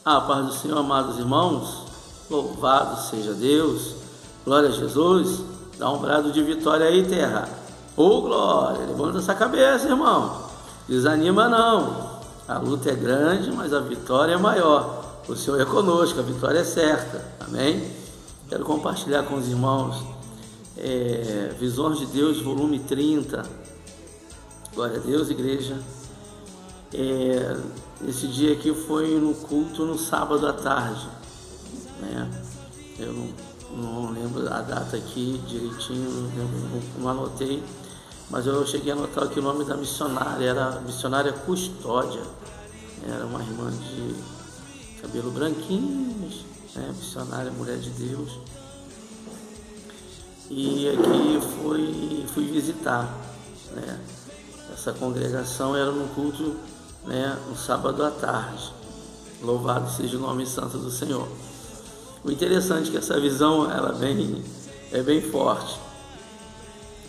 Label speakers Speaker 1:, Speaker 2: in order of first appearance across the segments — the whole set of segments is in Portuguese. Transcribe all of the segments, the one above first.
Speaker 1: A paz do Senhor, amados irmãos, louvado seja Deus, glória a Jesus. Dá um brado de vitória aí, terra. Ô glória, levanta essa cabeça, irmão, desanima não, a luta é grande, mas a vitória é maior. O Senhor é conosco, a vitória é certa, amém? Quero compartilhar com os irmãos Visões de Deus, volume 30, glória a Deus, igreja. Esse dia aqui foi no culto no sábado à tarde, né? Eu não lembro a data aqui direitinho, não anotei, mas eu cheguei a anotar aqui o nome da missionária, era a missionária Custódia, era uma irmã de cabelo branquinho, né? Missionária, mulher de Deus. E aqui fui visitar, né? Essa congregação era no culto, né, no sábado à tarde. Louvado seja o nome santo do Senhor. O interessante é que essa visão ela é bem forte.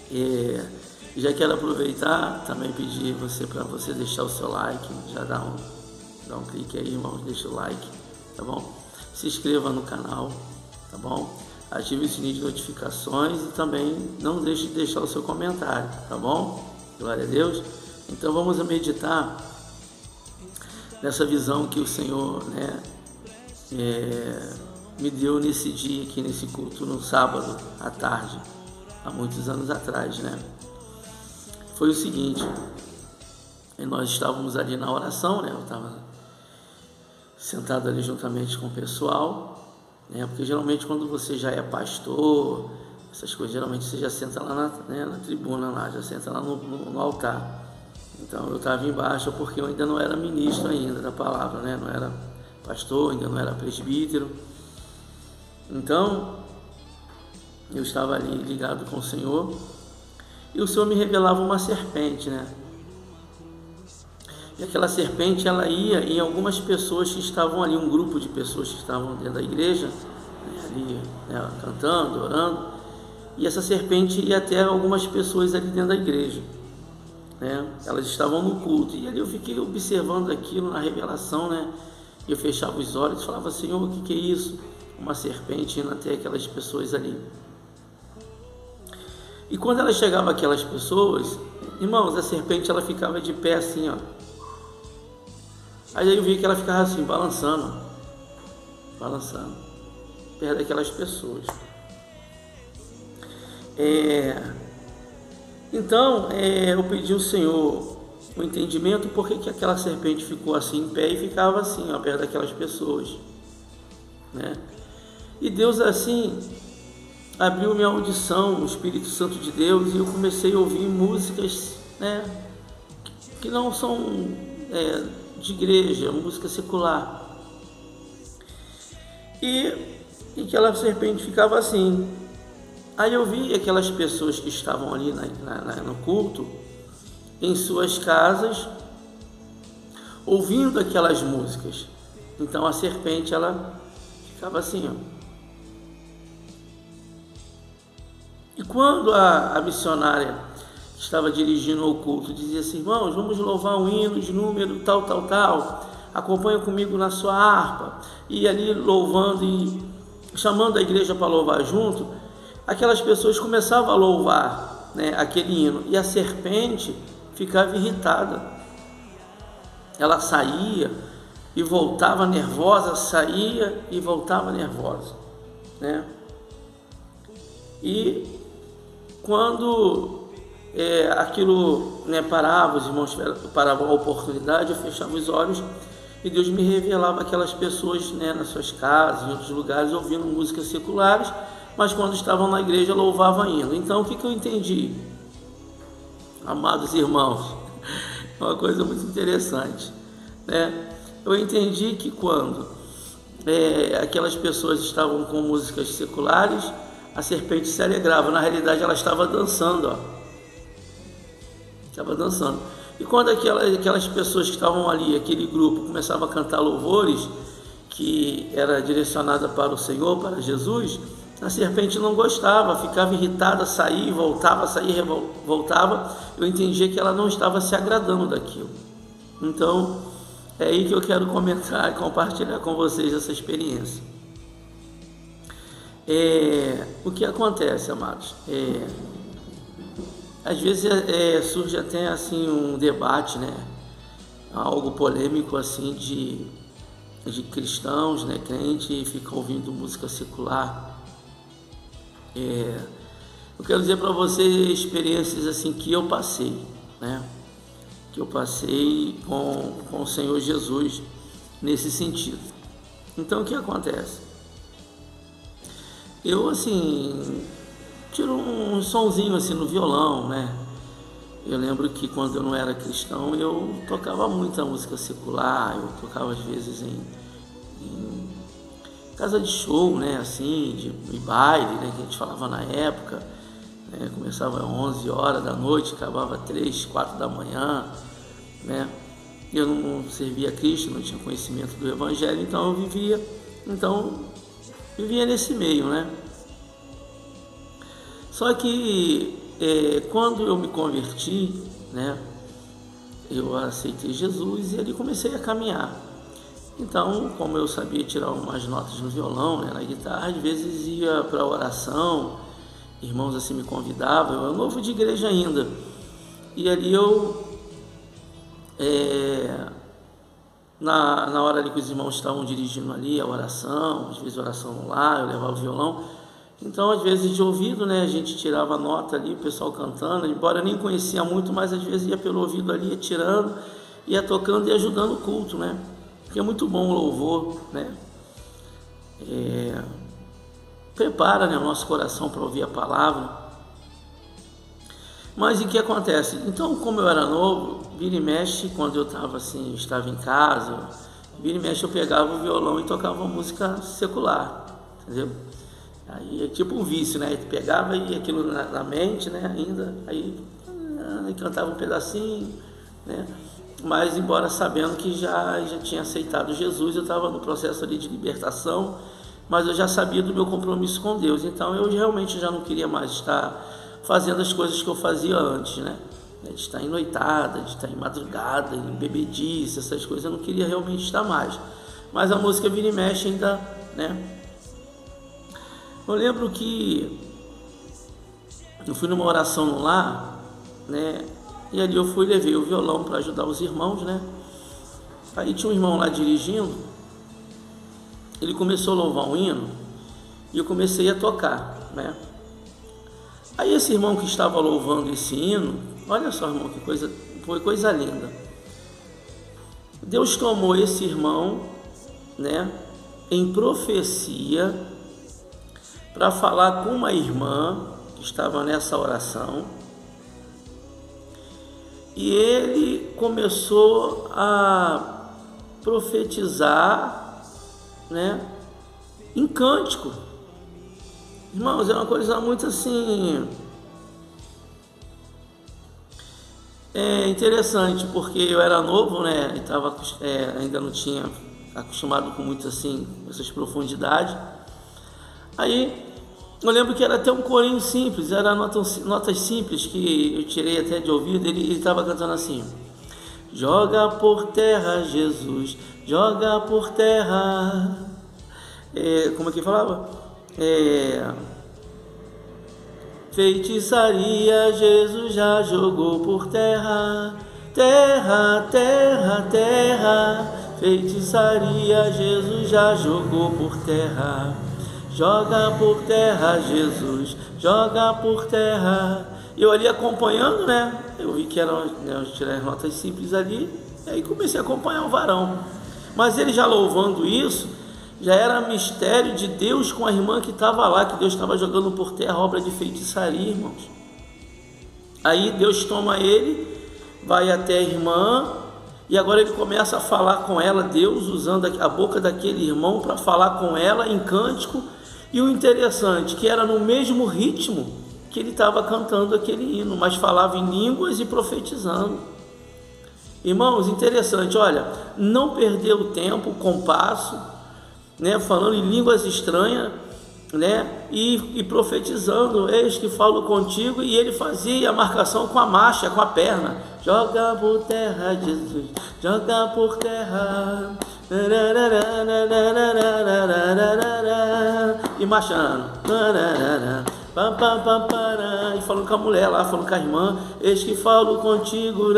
Speaker 1: E já quero aproveitar, também pedir para você deixar o seu like, já dá um clique aí, irmãos, deixa o like, tá bom? Se inscreva no canal, tá bom? Ative o sininho de notificações e também não deixe de deixar o seu comentário, tá bom? Glória a Deus. Então vamos meditar nessa visão que o Senhor, né, me deu nesse dia aqui, nesse culto, no sábado à tarde, há muitos anos atrás, né? Foi o seguinte, nós estávamos ali na oração, né? Eu estava sentado ali juntamente com o pessoal, né? Porque geralmente quando você já é pastor, essas coisas, geralmente você já senta lá na tribuna, lá, já senta lá no altar. Então eu estava embaixo porque eu ainda não era ministro ainda da palavra, né? Não era pastor, ainda não era presbítero. Então eu estava ali ligado com o Senhor e o Senhor me revelava uma serpente, né? E aquela serpente ela ia em algumas pessoas que estavam ali, um grupo de pessoas que estavam dentro da igreja, né? Ali, né? Cantando, orando, e essa serpente ia até algumas pessoas ali dentro da igreja. Elas estavam no culto, e ali eu fiquei observando aquilo na revelação, né? E eu fechava os olhos e falava: Senhor, o que é isso? Uma serpente indo até aquelas pessoas ali. E quando ela chegava aquelas pessoas, irmãos, a serpente ela ficava de pé assim, ó. Aí eu vi que ela ficava assim, balançando, perto daquelas pessoas. Então, eu pedi ao Senhor o entendimento por que aquela serpente ficou assim em pé e ficava assim, ó, perto daquelas pessoas, né? E Deus assim abriu minha audição, o Espírito Santo de Deus, e eu comecei a ouvir músicas, né, que não são de igreja, música secular. E aquela serpente ficava assim. Aí eu vi aquelas pessoas que estavam ali no culto, em suas casas, ouvindo aquelas músicas. Então a serpente, ela ficava assim, ó. E quando a missionária que estava dirigindo o culto dizia assim: irmãos, vamos louvar um hino de número tal, acompanha comigo na sua harpa, e ali louvando e chamando a igreja para louvar junto, aquelas pessoas começavam a louvar, né, aquele hino, e a serpente ficava irritada. Ela saía e voltava nervosa, saía e voltava nervosa, né? E quando aquilo, né, parava, os irmãos paravam a oportunidade, eu fechava os olhos e Deus me revelava aquelas pessoas, né, nas suas casas, em outros lugares, ouvindo músicas seculares, mas quando estavam na igreja louvavam ainda. Então o que eu entendi, amados irmãos? Uma coisa muito interessante, né? Eu entendi que quando aquelas pessoas estavam com músicas seculares, a serpente se alegrava. Na realidade ela estava dançando, ó. Estava dançando. E quando aquelas pessoas que estavam ali, aquele grupo, começava a cantar louvores que era direcionada para o Senhor, para Jesus, a serpente não gostava, ficava irritada, saía e voltava, saía e voltava. Eu entendia que ela não estava se agradando daquilo. Então É aí que eu quero comentar e compartilhar com vocês essa experiência. O que acontece, amados? Às vezes surge até assim um debate, né? Algo polêmico assim de cristãos, né? Crente fica ouvindo música secular. Eu quero dizer para vocês experiências assim que eu passei, né? Que eu passei com o Senhor Jesus nesse sentido. Então o que acontece? Eu assim tiro um sonzinho assim no violão, né? Eu lembro que quando eu não era cristão eu tocava muita música secular, eu tocava às vezes em casa de show, né? Assim, de baile, né? Que a gente falava na época. Começava às 11 horas da noite, acabava 3, 4 da manhã, né? Eu não servia a Cristo, não tinha conhecimento do Evangelho, então eu vivia nesse meio, né? Só que quando eu me converti, né? Eu aceitei Jesus e ali comecei a caminhar. Então, como eu sabia tirar umas notas no violão, né, na guitarra, às vezes ia para a oração, irmãos assim me convidavam, eu era novo de igreja ainda, e ali eu, na hora ali que os irmãos estavam dirigindo ali a oração, às vezes oração no lar, eu levava o violão, então às vezes de ouvido, né, a gente tirava a nota ali, o pessoal cantando, embora eu nem conhecia muito, mas às vezes ia pelo ouvido ali, ia tirando, ia tocando e ajudando o culto, né, porque é muito bom o louvor, né, prepara, né, o nosso coração para ouvir a palavra. Mas o que acontece? Então, como eu era novo, vira e mexe, quando eu estava em casa, vira e mexe eu pegava o violão e tocava música secular, entendeu? Aí é tipo um vício, né? Eu pegava e aquilo na mente, né? Ainda, aí cantava um pedacinho, né? Mas embora sabendo que já tinha aceitado Jesus, eu estava no processo ali de libertação, mas eu já sabia do meu compromisso com Deus, então eu realmente já não queria mais estar fazendo as coisas que eu fazia antes, né? De estar em noitada, de estar em madrugada, em bebedice, essas coisas, eu não queria realmente estar mais. Mas a música vira e mexe ainda, né? Eu lembro que eu fui numa oração no lar, né? E ali eu levei o violão para ajudar os irmãos, né? Aí tinha um irmão lá dirigindo, ele começou a louvar um hino e eu comecei a tocar, né? Aí esse irmão que estava louvando esse hino, olha só, irmão, que coisa, foi coisa linda. Deus tomou esse irmão, né, em profecia para falar com uma irmã que estava nessa oração. E ele começou a profetizar, né, em cântico. Irmãos, é uma coisa muito assim, interessante, porque eu era novo, né, e ainda não tinha acostumado com muito assim, essas profundidades. Aí eu lembro que era até um corinho simples, era notas simples que eu tirei até de ouvido, ele estava cantando assim: joga por terra, Jesus, joga por terra. Como é que falava? Feitiçaria, Jesus já jogou por terra, terra, terra, terra. Feitiçaria, Jesus já jogou por terra. Joga por terra, Jesus, joga por terra. Eu ali acompanhando, né? Eu vi que eram, né, eu tirei as notas simples ali, e aí comecei a acompanhar o varão. Mas ele já louvando isso, já era mistério de Deus com a irmã que estava lá, que Deus estava jogando por terra obra de feitiçaria, irmãos. Aí Deus toma ele, vai até a irmã, e agora ele começa a falar com ela, Deus usando a boca daquele irmão para falar com ela em cântico. E o interessante, que era no mesmo ritmo que ele estava cantando aquele hino, mas falava em línguas e profetizando. Irmãos, interessante, olha, não perdeu o tempo, o compasso, né, falando em línguas estranhas, né? E profetizando, eis que falo contigo, e ele fazia a marcação com a marcha, com a perna. Joga por terra, Jesus, joga por terra, e marchando, e falando com a mulher lá, falando com a irmã, eis que falo contigo,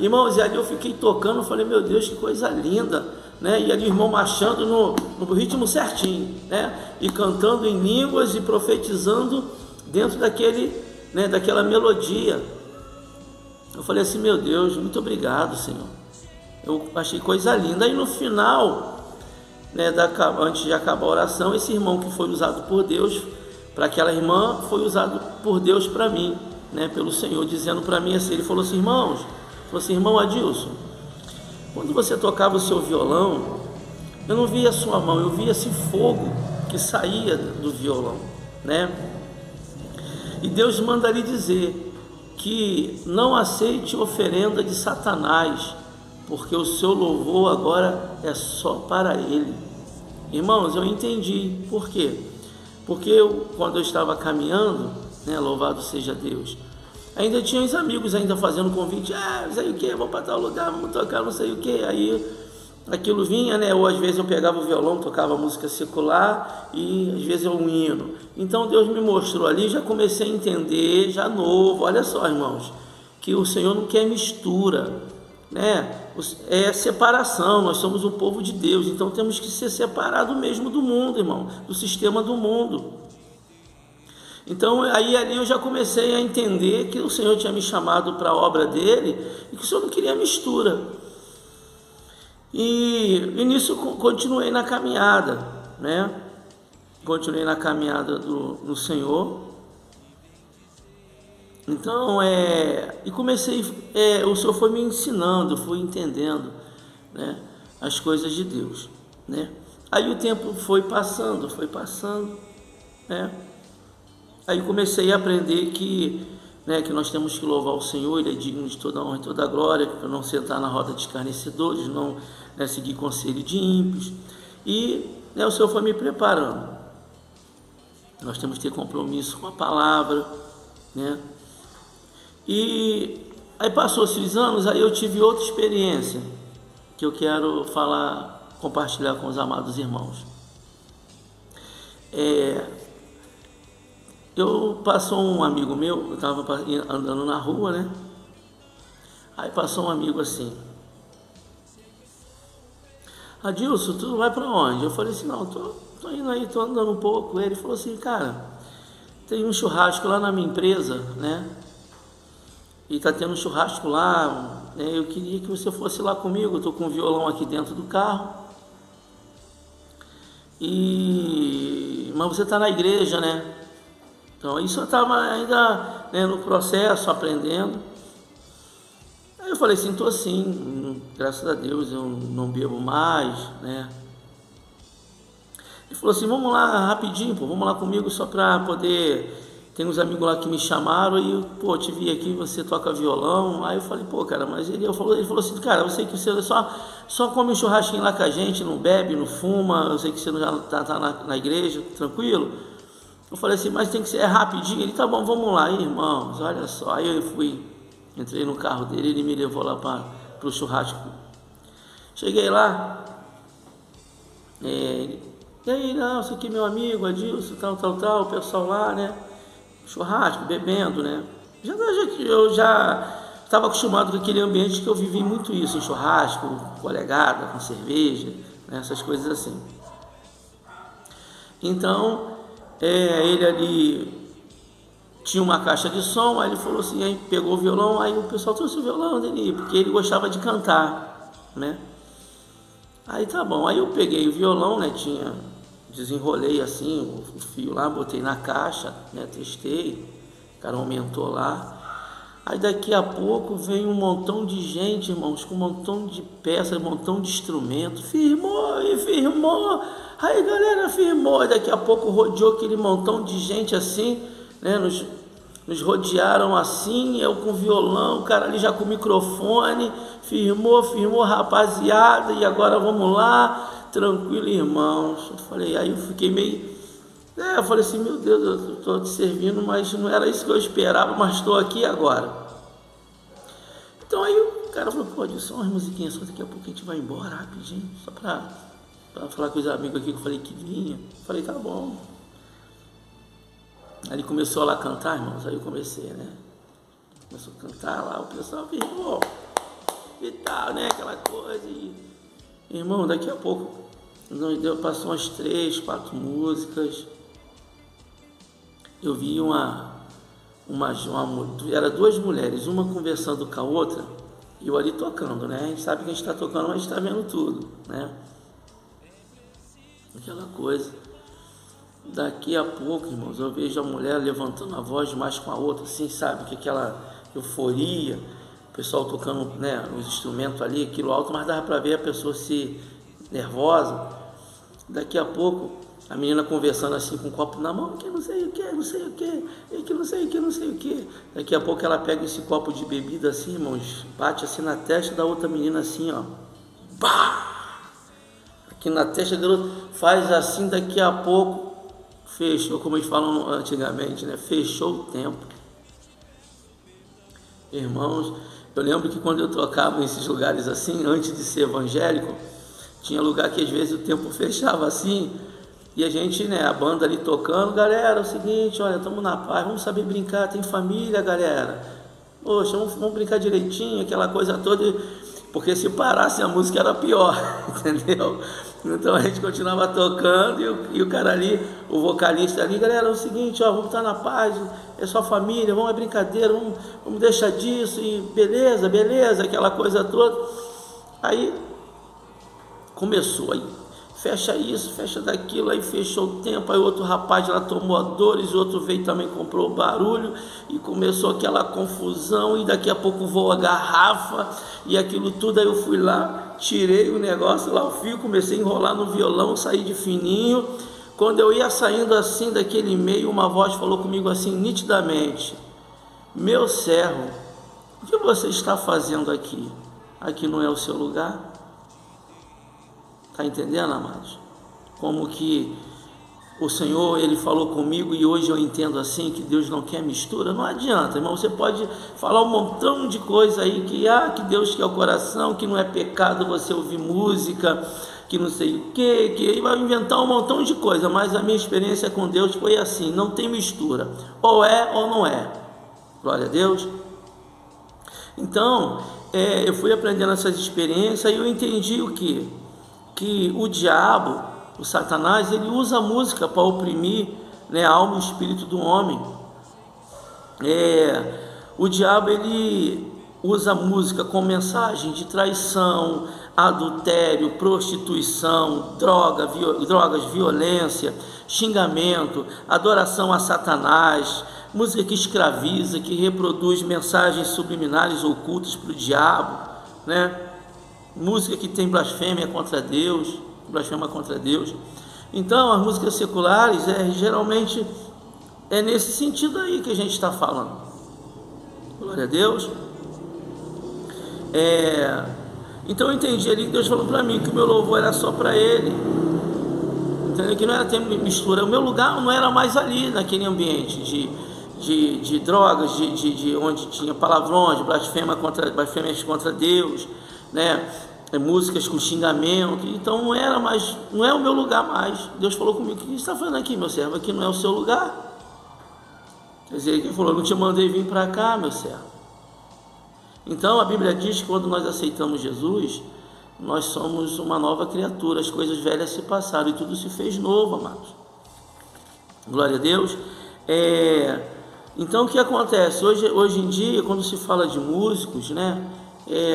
Speaker 1: irmãos, e ali eu fiquei tocando, falei, meu Deus, que coisa linda, né? E ali o irmão marchando no ritmo certinho, né? E cantando em línguas e profetizando dentro daquela melodia. Eu falei assim, meu Deus, muito obrigado, Senhor. Eu achei coisa linda. Aí no final, né, antes de acabar a oração, esse irmão que foi usado por Deus para aquela irmã, foi usado por Deus para mim, né, pelo Senhor, dizendo para mim assim, ele falou assim, irmão Adilson, quando você tocava o seu violão, eu não via a sua mão, eu via esse fogo que saía do violão, né? E Deus manda lhe dizer que não aceite oferenda de Satanás, porque o seu louvor agora é só para ele. Irmãos, eu entendi. Por quê? Porque quando eu estava caminhando, né, louvado seja Deus, ainda tinha os amigos ainda fazendo convite, não sei o que, vamos para tal lugar, vamos tocar não sei o que, aí aquilo vinha, né, ou às vezes eu pegava o violão, tocava música secular, e às vezes um hino. Então Deus me mostrou ali, já comecei a entender, já novo, olha só, irmãos, que o Senhor não quer mistura, né, é separação, nós somos o povo de Deus, então temos que ser separados mesmo do mundo, irmão, do sistema do mundo. Então aí ali eu já comecei a entender que o Senhor tinha me chamado para a obra dele e que o Senhor não queria mistura. E nisso continuei na caminhada, né? Continuei na caminhada do Senhor. Então e comecei, o Senhor foi me ensinando, fui entendendo, né, as coisas de Deus, né? Aí o tempo foi passando, né? Aí comecei a aprender que nós temos que louvar o Senhor, Ele é digno de toda honra e toda glória, para não sentar na roda de escarnecedores, não, né, seguir conselho de ímpios. E, né, o Senhor foi me preparando. Nós temos que ter compromisso com a palavra, né? E aí passou-se os anos, aí eu tive outra experiência que eu quero compartilhar com os amados irmãos. Passou um amigo meu, eu estava andando na rua, né? Aí passou um amigo assim, Adilson, tu vai para onde? Eu falei assim, não, tô indo aí, tô andando um pouco. Ele falou assim, cara, tem um churrasco lá na minha empresa, né? E tá tendo um churrasco lá, né? Eu queria que você fosse lá comigo, eu tô com um violão aqui dentro do carro. Mas você tá na igreja, né? Então, isso eu estava ainda, né, no processo, aprendendo. Aí eu falei assim, estou assim, graças a Deus eu não bebo mais, né? Ele falou assim, vamos lá rapidinho, vamos lá comigo só para poder... Tem uns amigos lá que me chamaram e, eu te vi aqui, você toca violão. Aí eu falei, cara, mas ele falou assim, cara, eu sei que você só come um churrasquinho lá com a gente, não bebe, não fuma, eu sei que você já está na igreja, tranquilo. Eu falei assim, mas tem que ser rapidinho. Ele, tá bom, vamos lá, irmãos, olha só. Aí eu entrei no carro dele, ele me levou lá para o churrasco. Cheguei lá, e aí, não, isso aqui é meu amigo, Adilson, tal, o pessoal lá, né, churrasco, bebendo, né. Eu já estava acostumado com aquele ambiente que eu vivi muito isso, em churrasco, colegada, com cerveja, né, essas coisas assim. Então, ele ali tinha uma caixa de som, aí ele falou assim, aí pegou o violão, aí o pessoal trouxe o violão dele, porque ele gostava de cantar, né? Aí tá bom, aí eu peguei o violão, né, desenrolei assim o fio lá, botei na caixa, né, testei, o cara aumentou lá. Aí daqui a pouco vem um montão de gente, irmãos, com um montão de peças, um montão de instrumentos, firmou. Aí galera, firmou, e daqui a pouco rodeou aquele montão de gente assim, né, nos rodearam assim, eu com violão, o cara ali já com o microfone, firmou, rapaziada, e agora vamos lá, tranquilo, irmãos. Aí eu fiquei meio... eu falei assim, meu Deus, eu estou te servindo, mas não era isso que eu esperava, mas estou aqui agora. Então aí o cara falou, pô, só umas musiquinhas, só daqui a pouco a gente vai embora rapidinho, só para falar com os amigos aqui que eu falei que vinha. Eu falei, tá bom. Aí ele começou lá a cantar, irmãos, aí eu comecei, né? Começou a cantar lá, o pessoal ficou e tal, né? Aquela coisa. E, irmão, daqui a pouco passou umas 3, 4 músicas. Eu vi era 2 mulheres, uma conversando com a outra e eu ali tocando, né? A gente sabe que a gente está tocando, mas a gente está vendo tudo, né? Aquela coisa. Daqui a pouco, irmãos, eu vejo a mulher levantando a voz mais com a outra, assim, sabe? Que aquela euforia, o pessoal tocando, né, os instrumentos ali, aquilo alto, mas dava para ver a pessoa se nervosa. Daqui a pouco, a menina conversando assim com um copo na mão, que não sei o que, não sei o que, que não sei o que, não sei o que. Daqui a pouco ela pega esse copo de bebida assim, irmãos, bate assim na testa da outra menina assim, ó. Bah! Aqui na testa dela, faz assim, daqui a pouco fechou, como eles falam antigamente, né? Fechou o tempo. Irmãos, eu lembro que quando eu tocava nesses lugares assim, antes de ser evangélico, tinha lugar que às vezes o tempo fechava assim, e a gente, né, a banda ali tocando, galera, é o seguinte, olha, estamos na paz, vamos saber brincar, tem família, galera. Poxa, vamos brincar direitinho, aquela coisa toda, porque se parasse a música era pior, entendeu? Então a gente continuava tocando e o cara ali, o vocalista ali, galera, é o seguinte, ó, vamos estar na paz, é só família, vamos, é brincadeira, vamos deixar disso, e beleza, aquela coisa toda. Aí começou, aí fecha isso, fecha daquilo, aí fechou o tempo, aí outro rapaz lá tomou a dores, o outro veio também, comprou o barulho, e começou aquela confusão, e daqui a pouco voou a garrafa, e aquilo tudo. Aí eu fui lá, tirei o negócio lá, o fio, comecei a enrolar no violão, saí de fininho. Quando eu ia saindo assim daquele meio, uma voz falou comigo assim, nitidamente, meu servo, o que você está fazendo aqui? Aqui não é o seu lugar? Está entendendo, amados? Como que o Senhor, Ele falou comigo, e hoje eu entendo assim, que Deus não quer mistura. Não adianta, irmão, você pode falar um montão de coisa aí, que Deus quer o coração, que não é pecado você ouvir música, que não sei o que Ele vai inventar um montão de coisa, mas a minha experiência com Deus foi assim, não tem mistura, ou é ou não é. Glória a Deus. Então, eu fui aprendendo essas experiências e eu entendi o que o diabo, o Satanás, ele usa a música para oprimir, né, a alma e o espírito do homem. O diabo, ele usa a música com mensagem de traição, adultério, prostituição, drogas, violência, xingamento, adoração a Satanás, música que escraviza, que reproduz mensagens subliminares ocultas para o diabo, né? Música que tem blasfêmia contra Deus, Então, as músicas seculares, geralmente é nesse sentido aí que a gente está falando. Glória a Deus. Então eu entendi ali que Deus falou para mim que o meu louvor era só para Ele, entendeu? Que não era ter mistura. O meu lugar não era mais ali, naquele ambiente de drogas, de onde tinha palavrões, blasfêmias contra Deus, né? Músicas com xingamento. Então não é o meu lugar mais. Deus falou comigo, o que você está fazendo aqui, meu servo? Aqui não é o seu lugar. Quer dizer, ele falou, não te mandei vir para cá, meu servo. Então a Bíblia diz que quando nós aceitamos Jesus, nós somos uma nova criatura, as coisas velhas se passaram e tudo se fez novo, amados. Glória a Deus. Então o que acontece? Hoje em dia, quando se fala de músicos, né?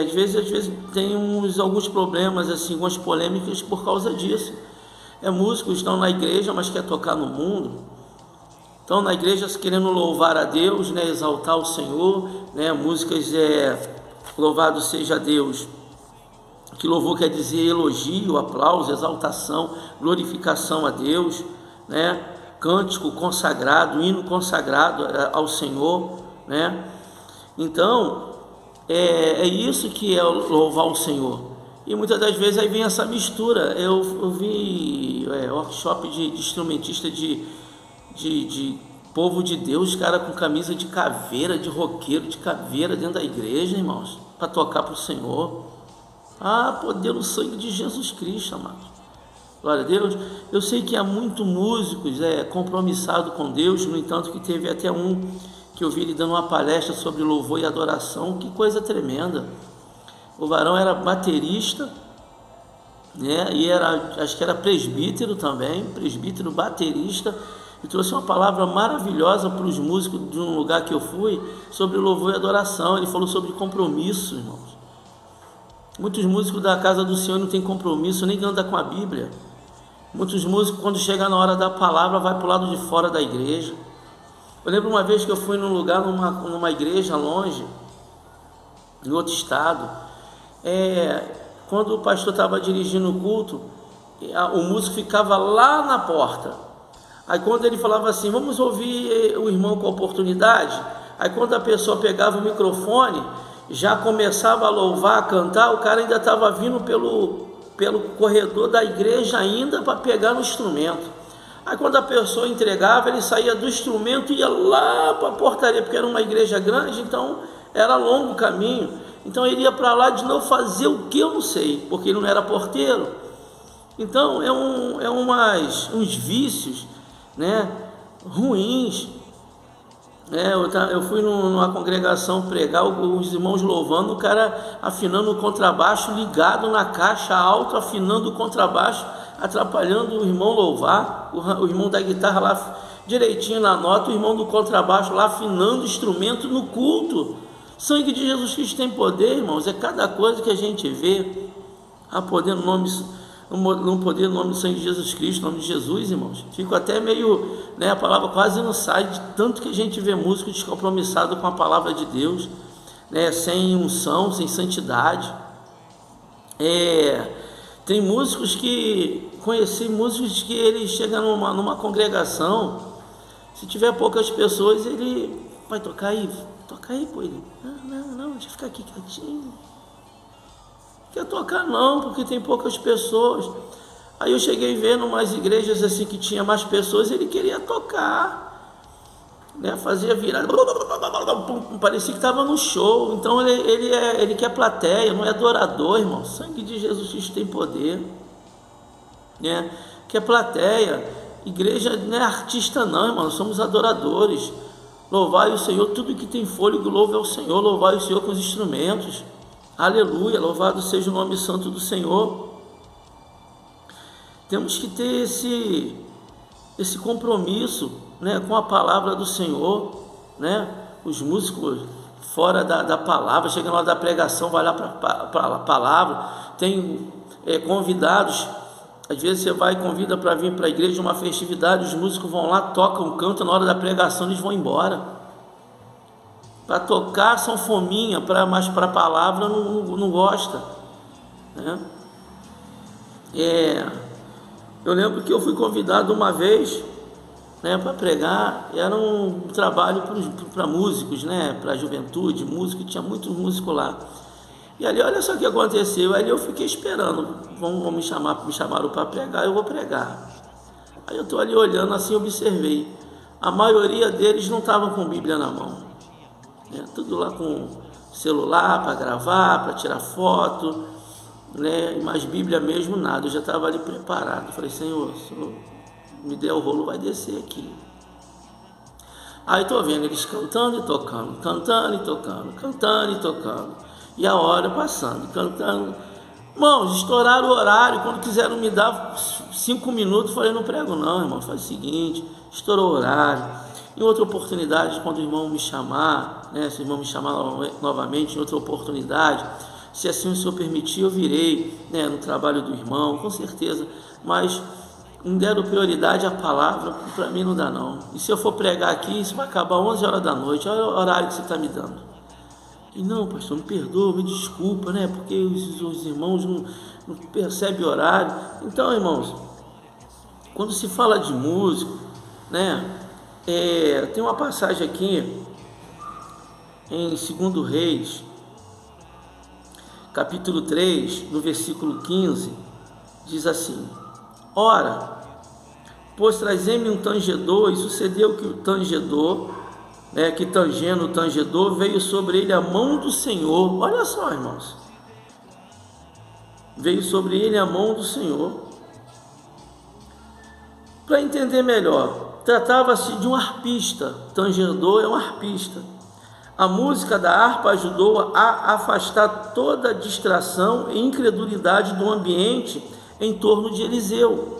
Speaker 1: Às vezes tem alguns problemas, assim, algumas polêmicas por causa disso. Músicos estão na igreja, mas quer tocar no mundo. Estão na igreja querendo louvar a Deus, né, exaltar o Senhor, né, músicas, louvado seja Deus, que louvor quer dizer elogio, aplauso, exaltação, glorificação a Deus, né, cântico consagrado, hino consagrado ao Senhor, né. Então, é isso que é louvar o Senhor, E muitas das vezes aí vem essa mistura. Eu vi workshop de instrumentista de povo de Deus, cara com camisa de caveira, de roqueiro, de caveira dentro da igreja, irmãos, para tocar para o Senhor. Ah, poder no sangue de Jesus Cristo, amados. Glória a Deus. Eu sei que há muitos músicos compromissados com Deus, no entanto que teve até um que eu vi ele dando uma palestra sobre louvor e adoração, que coisa tremenda. O varão era baterista, né? E acho que era presbítero também, presbítero baterista, e trouxe uma palavra maravilhosa para os músicos de um lugar que eu fui, sobre louvor e adoração. Ele falou sobre compromisso, irmãos. Muitos músicos da casa do Senhor não têm compromisso, nem andam com a Bíblia. Muitos músicos, quando chega na hora da palavra, vai para o lado de fora da igreja. Eu lembro uma vez que eu fui num lugar, numa igreja longe, em outro estado. Quando o pastor estava dirigindo o culto, o músico ficava lá na porta. Aí quando ele falava assim, vamos ouvir o irmão com a oportunidade, aí quando a pessoa pegava o microfone, já começava a louvar, a cantar, o cara ainda estava vindo pelo corredor da igreja ainda para pegar no instrumento. Aí quando a pessoa entregava, ele saía do instrumento e ia lá para a portaria, porque era uma igreja grande, então era longo o caminho. Então ele ia para lá de não fazer o que eu não sei, porque ele não era porteiro. Então uns vícios, né, ruins. Eu fui numa congregação pregar, os irmãos louvando, o cara afinando o contrabaixo, ligado na caixa alto, afinando o contrabaixo, atrapalhando o irmão louvar, o irmão da guitarra lá direitinho na nota, o irmão do contrabaixo lá afinando o instrumento no culto. Sangue de Jesus Cristo tem poder, irmãos. É cada coisa que a gente vê. Há poder no nome do sangue de Jesus Cristo, no nome de Jesus, irmãos. Fico até meio, a palavra quase não sai de tanto que a gente vê músico descompromissado com a palavra de Deus, sem unção, sem santidade. Tem músicos conheci músicos que ele chega numa congregação, se tiver poucas pessoas, ele vai tocar aí, pô, ele, não, deixa eu ficar aqui quietinho. Quer tocar não, porque tem poucas pessoas. Aí eu cheguei a ver umas igrejas assim que tinha mais pessoas, ele queria tocar, fazia virada, parecia que estava no show. Então ele quer plateia, não é adorador, irmão. O sangue de Jesus Cristo tem poder, quer plateia. Igreja não é artista não, irmão, nós somos adoradores. Louvai o Senhor, tudo que tem fôlego, louve ao Senhor. Louvai o Senhor com os instrumentos. Aleluia, louvado seja o nome santo do Senhor. Temos que ter esse compromisso, com a palavra do Senhor, Os músicos fora da palavra, chegam lá da pregação, vai lá para a palavra. Tem convidados, às vezes você vai e convida para vir para a igreja uma festividade, os músicos vão lá, tocam, cantam, na hora da pregação eles vão embora. Para tocar são fominha, mas para a palavra não gosta. Eu lembro que eu fui convidado uma vez para pregar, era um trabalho para músicos, para a juventude, músico, tinha muitos músicos lá. E ali, olha só o que aconteceu, ali eu fiquei esperando, me chamaram para pregar, eu vou pregar. Aí eu estou ali olhando assim, observei, a maioria deles não estavam com Bíblia na mão, tudo lá com celular para gravar, para tirar foto, mas Bíblia mesmo nada. Eu já estava ali preparado, falei, Senhor, se me der o rolo, vai descer aqui. Aí estou vendo eles cantando e tocando, cantando e tocando, cantando e tocando. E a hora passando, cantando. Irmãos, estouraram o horário. Quando quiseram me dar 5 minutos, falei, não prego não, irmão. Faz o seguinte, estourou o horário. Em outra oportunidade, quando o irmão me chamar, se o irmão me chamar novamente, em outra oportunidade, se assim o Senhor permitir, eu virei no trabalho do irmão, com certeza. Mas não deram prioridade à palavra, para mim não dá não. E se eu for pregar aqui, isso vai acabar 11 horas da noite, olha o horário que você está me dando. E não, pastor, me perdoa, me desculpa, porque os irmãos não percebem horário. Então, irmãos, quando se fala de músico, tem uma passagem aqui em 2 Reis, capítulo 3, no versículo 15, diz assim: ora, pois trazei-me um tangedor, e sucedeu que o tangedor, que tangendo o tangedor, veio sobre ele a mão do Senhor. Olha só, irmãos, veio sobre ele a mão do Senhor. Para entender melhor, tratava-se de um arpista. Tangedor é um arpista. A música da harpa ajudou a afastar toda a distração e incredulidade do ambiente em torno de Eliseu,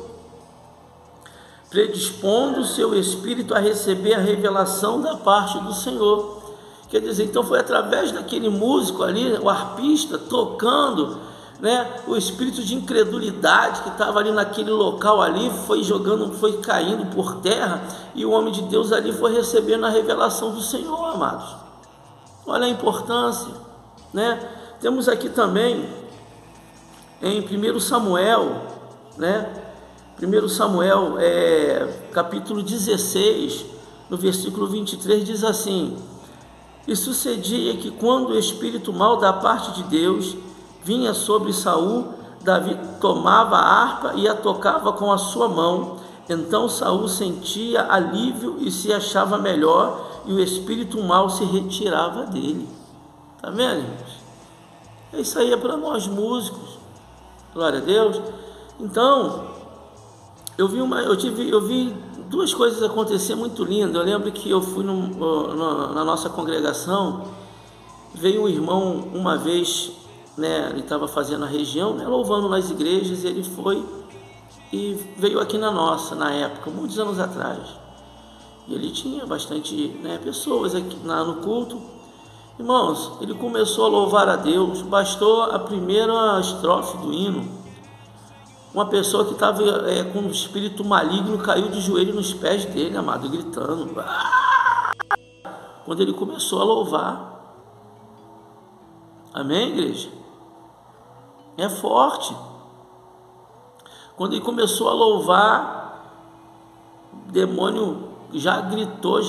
Speaker 1: predispondo seu espírito a receber a revelação da parte do Senhor. Quer dizer, então foi através daquele músico ali, o arpista, tocando, o espírito de incredulidade que estava ali naquele local ali, foi caindo por terra, e o homem de Deus ali foi recebendo a revelação do Senhor, amados. Olha a importância, Temos aqui também, em 1 Samuel, 1 Samuel, capítulo 16, no versículo 23, diz assim: e sucedia que quando o espírito mau da parte de Deus vinha sobre Saul, Davi tomava a harpa e a tocava com a sua mão. Então Saul sentia alívio e se achava melhor, e o espírito mau se retirava dele. Está vendo, irmãos? Isso aí é para nós músicos. Glória a Deus. Então, eu vi duas coisas acontecer muito lindas. Eu lembro que eu fui na nossa congregação, veio um irmão uma vez, ele estava fazendo a região, louvando nas igrejas, e ele foi e veio aqui na nossa, na época, muitos anos atrás. E ele tinha bastante pessoas aqui no culto. Irmãos, ele começou a louvar a Deus, bastou a primeira estrofe do hino. Uma pessoa que estava com um espírito maligno caiu de joelho nos pés dele, amado, gritando. Quando ele começou a louvar. Amém, igreja? É forte. Quando ele começou a louvar, o demônio já gritou,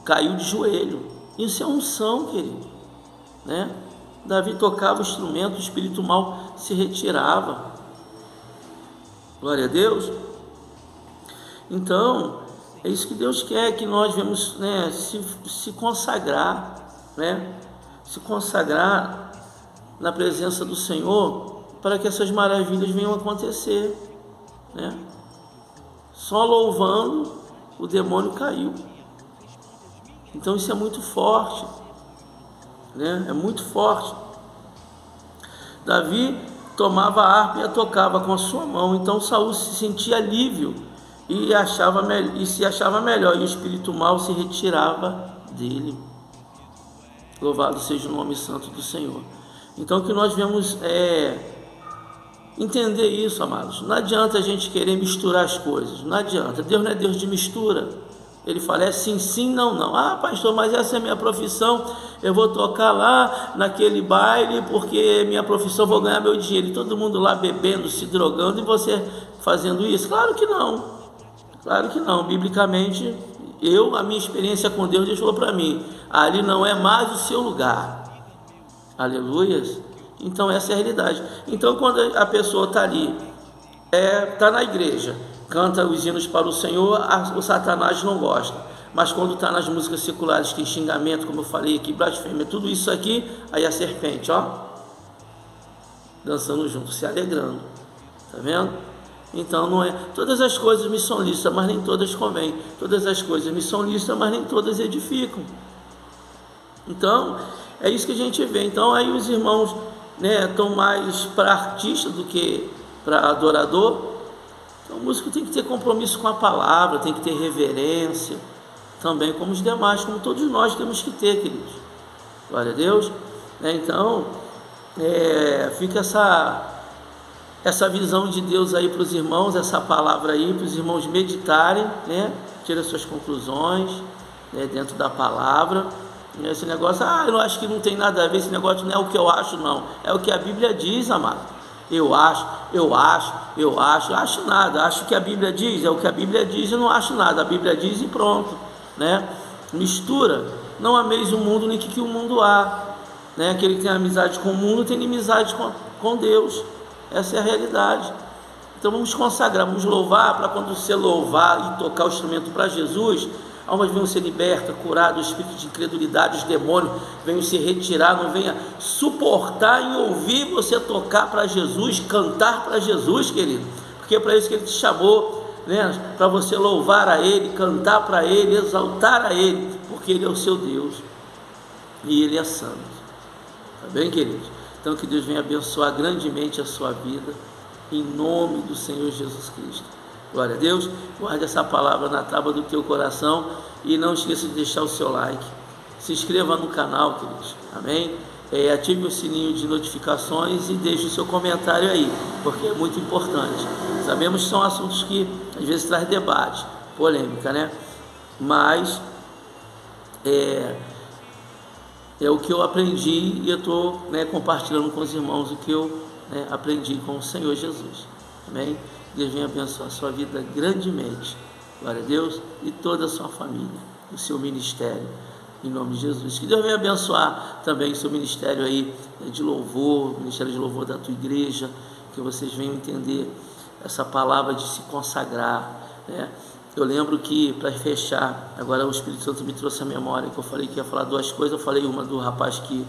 Speaker 1: caiu de joelho. Isso é unção, querido, Davi tocava o instrumento, o espírito mau se retirava. Glória a Deus. Então, é isso que Deus quer, que nós vamos se consagrar, se consagrar na presença do Senhor, para que essas maravilhas venham acontecer, Só louvando, o demônio caiu. Então isso é muito forte, é muito forte. Davi tomava a harpa e a tocava com a sua mão. Então Saul se sentia alívio e se achava melhor, e o espírito mau se retirava dele. Louvado seja o nome santo do Senhor. Então que nós vemos entender isso, amados. Não adianta a gente querer misturar as coisas, não adianta. Deus não é Deus de mistura. Ele fala, é sim, sim, não, não. Ah, pastor, mas essa é a minha profissão, eu vou tocar lá naquele baile, porque minha profissão, vou ganhar meu dinheiro. E todo mundo lá bebendo, se drogando, e você fazendo isso? Claro que não. Claro que não. Biblicamente, a minha experiência com Deus, Deus falou para mim, ali não é mais o seu lugar. Aleluias. Então essa é a realidade. Então quando a pessoa está ali, está na igreja, canta os hinos para o Senhor, o Satanás não gosta. Mas quando está nas músicas seculares, tem xingamento, como eu falei aqui, blasfêmia, tudo isso aqui, aí a serpente, dançando junto, se alegrando. Está vendo? Então não é. Todas as coisas me são lícitas, mas nem todas convêm. Todas as coisas me são lícitas, mas nem todas edificam. Então é isso que a gente vê. Então aí os irmãos estão mais para artista do que para adorador. Então o músico tem que ter compromisso com a palavra, tem que ter reverência, também como os demais, como todos nós temos que ter, queridos. Glória a Deus. Então fica essa visão de Deus aí para os irmãos, essa palavra aí para os irmãos meditarem, tirar suas conclusões dentro da palavra. Esse negócio, eu acho que não tem nada a ver, esse negócio não é o que eu acho, não, é o que a Bíblia diz, amado. Eu acho nada, acho que a Bíblia diz, é o que a Bíblia diz, eu não acho nada, a Bíblia diz e pronto, Mistura, não ameis o mundo nem que o mundo há. né? Aquele que tem amizade com o mundo tem inimizade com Deus. Essa é a realidade. Então vamos consagrar, vamos louvar, para quando você louvar e tocar o instrumento para Jesus, almas venham ser libertas, curadas, o espírito de incredulidade, os demônios venham se retirar, não venha suportar em ouvir você tocar para Jesus, cantar para Jesus, querido, porque é para isso que Ele te chamou, né? Para você louvar a Ele, cantar para Ele, exaltar a Ele, porque Ele é o seu Deus e Ele é santo. Tá bem, queridos? Então que Deus venha abençoar grandemente a sua vida, em nome do Senhor Jesus Cristo. Glória a Deus. Guarde essa palavra na tábua do teu coração e não esqueça de deixar o seu like. Se inscreva no canal, queridos. Amém? Ative o sininho de notificações e deixe o seu comentário aí, porque é muito importante. Sabemos que são assuntos que às vezes traz debate, polêmica, né? Mas é o que eu aprendi e eu estou, né, compartilhando com os irmãos o que eu, né, aprendi com o Senhor Jesus. Amém? Deus venha abençoar a sua vida grandemente. Glória a Deus. E toda a sua família, o seu ministério, em nome de Jesus. Que Deus venha abençoar também o seu ministério aí de louvor, o ministério de louvor da tua igreja, que vocês venham entender essa palavra de se consagrar, né? Eu lembro que, para fechar, agora o Espírito Santo me trouxe a memória, que eu falei que ia falar duas coisas. Eu falei uma do rapaz que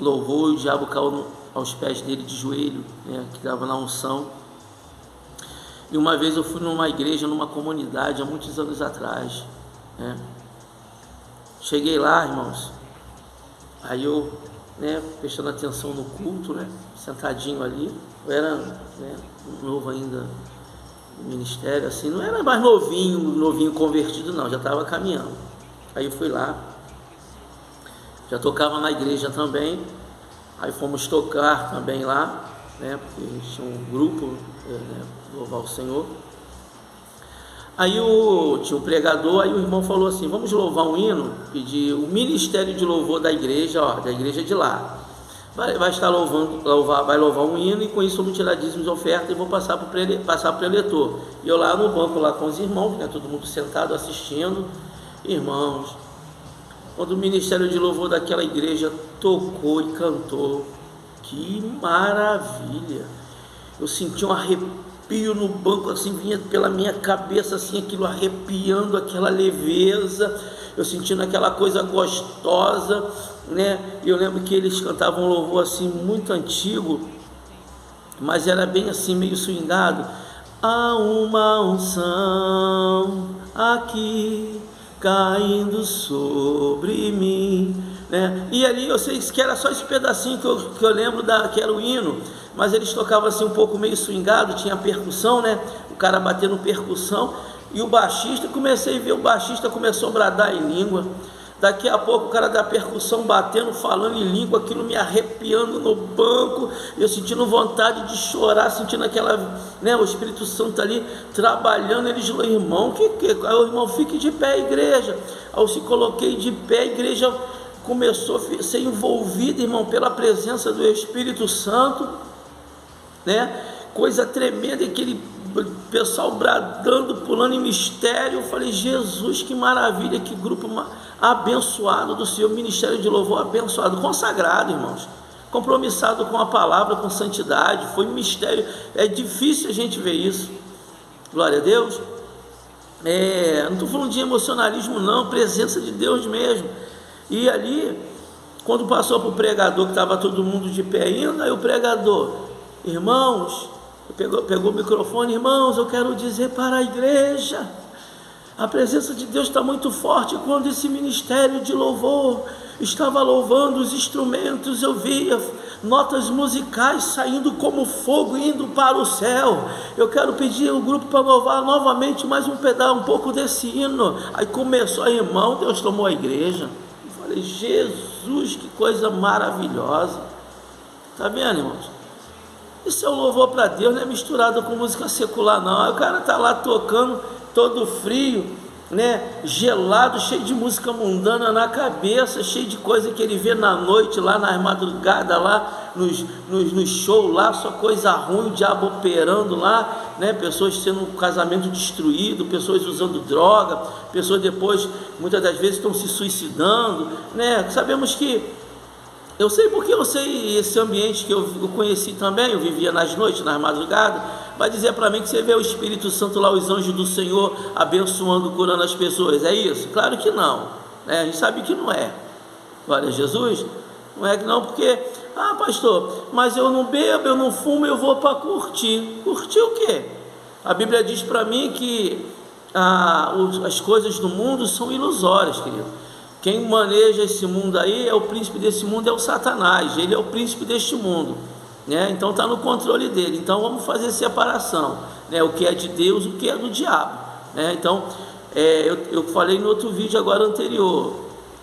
Speaker 1: louvou e o diabo caiu aos pés dele de joelho, né, que estava na unção. E uma vez eu fui numa igreja, numa comunidade, há muitos anos atrás, né? Cheguei lá, irmãos, aí eu, né, prestando atenção no culto, né, sentadinho ali. Eu era, né, novo ainda no ministério, assim, não era mais novinho convertido, não, já estava caminhando. Aí eu fui lá, já tocava na igreja também, aí fomos tocar também lá, né, porque tinha um grupo, né, louvar o Senhor. Aí tinha um pregador, aí o irmão falou assim: vamos louvar um hino, pedir o ministério de louvor da igreja, ó, da igreja de lá. Vai estar vai louvar um hino, e com isso eu vou tirar dízimos de oferta e vou passar para o preletor. E eu lá no banco, lá com os irmãos, né, todo mundo sentado assistindo. Irmãos, quando o ministério de louvor daquela igreja tocou e cantou, que maravilha! Eu senti um arrepio no banco, assim, vinha pela minha cabeça, assim, aquilo arrepiando, aquela leveza, eu sentindo aquela coisa gostosa, né? E eu lembro que eles cantavam um louvor assim muito antigo, mas era bem assim, meio swingado. Há uma unção aqui caindo sobre mim, né? E ali eu sei que era só esse pedacinho que eu lembro que era o hino, mas eles tocavam assim um pouco meio swingado, tinha percussão, né? O cara batendo percussão, e o baixista, comecei a ver, o baixista começou a bradar em língua. Daqui a pouco o cara da percussão batendo, falando em língua, aquilo me arrepiando no banco, eu sentindo vontade de chorar, sentindo aquela, né, o Espírito Santo ali trabalhando. Eles falaram: irmão, aí o irmão, fique de pé, igreja. Aí eu se coloquei de pé, a igreja começou a ser envolvida, irmão, pela presença do Espírito Santo, né? Coisa tremenda, aquele pessoal bradando, pulando em mistério. Eu falei: Jesus, que maravilha, que grupo abençoado do Senhor, ministério de louvor abençoado, consagrado, irmãos, compromissado com a palavra, com santidade. Foi um mistério, é difícil a gente ver isso. Glória a Deus. Não estou falando de emocionalismo, não, presença de Deus mesmo. E ali, quando passou para o pregador, que estava todo mundo de pé ainda, aí o pregador: irmãos, pegou o microfone: irmãos, eu quero dizer para a igreja, a presença de Deus está muito forte. Quando esse ministério de louvor estava louvando, os instrumentos, eu via notas musicais saindo como fogo, indo para o céu. Eu quero pedir o grupo para louvar novamente mais um pedaço, um pouco desse hino. Aí começou, irmão, Deus tomou a igreja. Eu falei: Jesus, que coisa maravilhosa. Está vendo, irmãos? Isso é um louvor para Deus, não é misturado com música secular, não. Aí o cara está lá tocando, todo frio, né, gelado, cheio de música mundana na cabeça, cheio de coisa que ele vê na noite, lá nas madrugadas, lá nos shows, lá só coisa ruim, o diabo operando lá, né, pessoas tendo um casamento destruído, pessoas usando droga, pessoas depois, muitas das vezes, estão se suicidando, né? Sabemos que Eu sei porque eu sei esse ambiente que eu conheci também, eu vivia nas noites, nas madrugadas. Vai dizer para mim que você vê o Espírito Santo lá, os anjos do Senhor abençoando, curando as pessoas, é isso? Claro que não, né? A gente sabe que não é. Glória a Jesus. Não é que não, porque, pastor, mas eu não bebo, eu não fumo, eu vou para curtir. Curtir o quê? A Bíblia diz para mim que as coisas do mundo são ilusórias, querido. Quem maneja esse mundo aí, o príncipe desse mundo é o Satanás, ele é o príncipe deste mundo, né? Então está no controle dele. Então vamos fazer separação, né? O que é de Deus, o que é do diabo, né? Então, eu falei no outro vídeo agora anterior,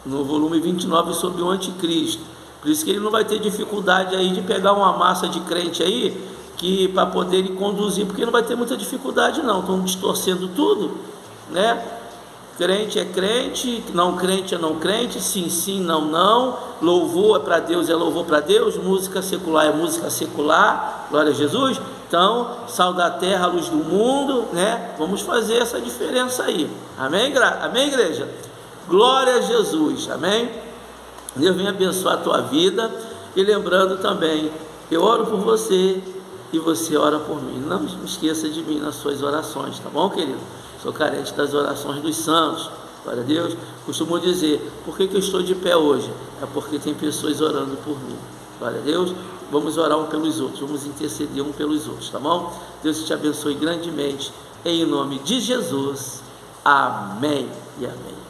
Speaker 1: no volume 29, sobre o anticristo. Por isso que ele não vai ter dificuldade aí de pegar uma massa de crente aí, que para poder conduzir, porque não vai ter muita dificuldade não, estão distorcendo tudo, né? Crente é crente, não crente é não crente, sim, sim, não, não, louvor é para Deus, é louvor para Deus, música secular é música secular, glória a Jesus. Então, sal da terra, luz do mundo, né? Vamos fazer essa diferença aí, amém, amém, igreja? Glória a Jesus, amém? Deus venha abençoar a tua vida, e lembrando também, eu oro por você, e você ora por mim. Não me esqueça de mim nas suas orações, tá bom, querido? Sou carente das orações dos santos, glória a Deus. Costumo dizer, por que eu estou de pé hoje? É porque tem pessoas orando por mim, glória a Deus. Vamos orar um pelos outros, vamos interceder um pelos outros, tá bom? Deus te abençoe grandemente, em nome de Jesus, amém e amém.